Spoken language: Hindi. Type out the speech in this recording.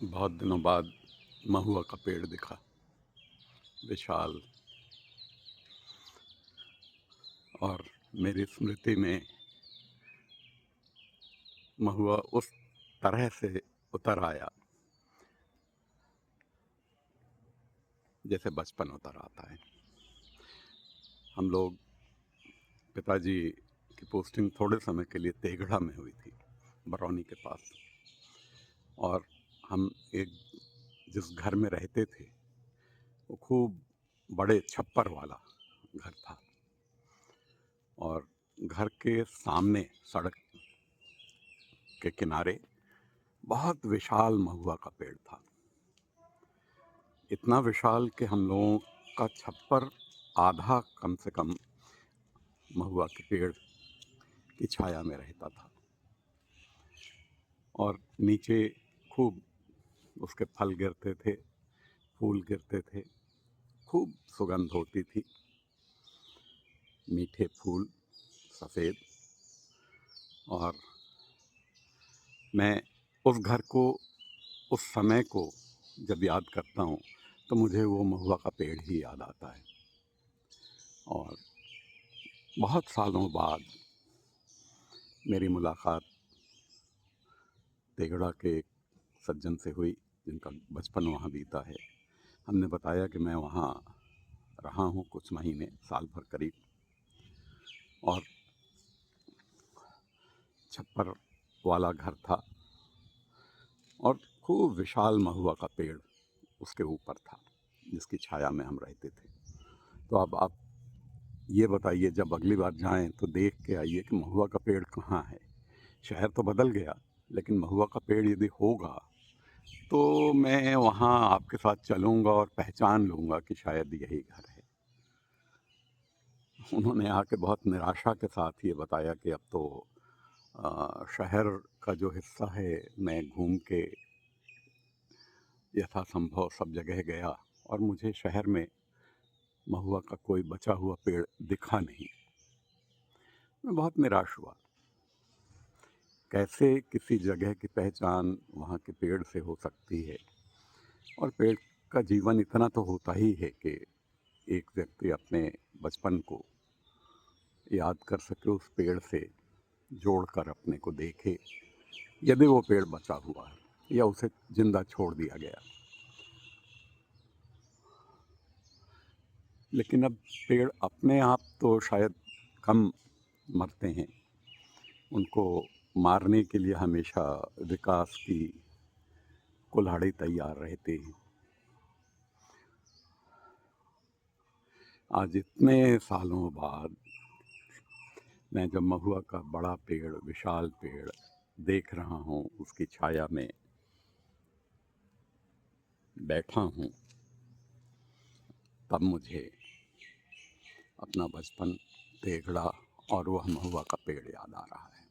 बहुत दिनों बाद महुआ का पेड़ दिखा, विशाल। और मेरी स्मृति में महुआ उस तरह से उतर आया जैसे बचपन उतर आता है। हम लोग, पिताजी की पोस्टिंग थोड़े समय के लिए तेघड़ा में हुई थी, बरौनी के पास। और हम एक जिस घर में रहते थे वो खूब बड़े छप्पर वाला घर था। और घर के सामने सड़क के किनारे बहुत विशाल महुआ का पेड़ था। इतना विशाल कि हम लोगों का छप्पर आधा कम से कम महुआ के पेड़ की छाया में रहता था। और नीचे खूब उसके फल गिरते थे, फूल गिरते थे, खूब सुगंध होती थी, मीठे फूल, सफ़ेद। और मैं उस घर को, उस समय को जब याद करता हूँ तो मुझे वो महुआ का पेड़ ही याद आता है। और बहुत सालों बाद मेरी मुलाकात तेघड़ा के एक सज्जन से हुई जिनका बचपन वहाँ बीता है। हमने बताया कि मैं वहाँ रहा हूँ कुछ महीने, साल भर करीब। और छप्पर वाला घर था और खूब विशाल महुआ का पेड़ उसके ऊपर था जिसकी छाया में हम रहते थे। तो अब आप ये बताइए, जब अगली बार जाएं तो देख के आइए कि महुआ का पेड़ कहाँ है। शहर तो बदल गया, लेकिन महुआ का पेड़ यदि होगा तो मैं वहाँ आपके साथ चलूँगा और पहचान लूँगा कि शायद यही घर है। उन्होंने आके बहुत निराशा के साथ ये बताया कि अब तो शहर का जो हिस्सा है मैं घूम के यथासंभव सब जगह गया और मुझे शहर में महुआ का कोई बचा हुआ पेड़ दिखा नहीं। मैं बहुत निराश हुआ। कैसे किसी जगह की पहचान वहाँ के पेड़ से हो सकती है। और पेड़ का जीवन इतना तो होता ही है कि एक व्यक्ति अपने बचपन को याद कर सके, उस पेड़ से जोड़कर अपने को देखे, यदि वो पेड़ बचा हुआ है या उसे जिंदा छोड़ दिया गया। लेकिन अब पेड़ अपने आप तो शायद कम मरते हैं, उनको मारने के लिए हमेशा विकास की कुल्हाड़ी तैयार रहती है। आज इतने सालों बाद मैं जब महुआ का बड़ा पेड़, विशाल पेड़ देख रहा हूँ, उसकी छाया में बैठा हूँ, तब मुझे अपना बचपन, तेघड़ा और वह महुआ का पेड़ याद आ रहा है।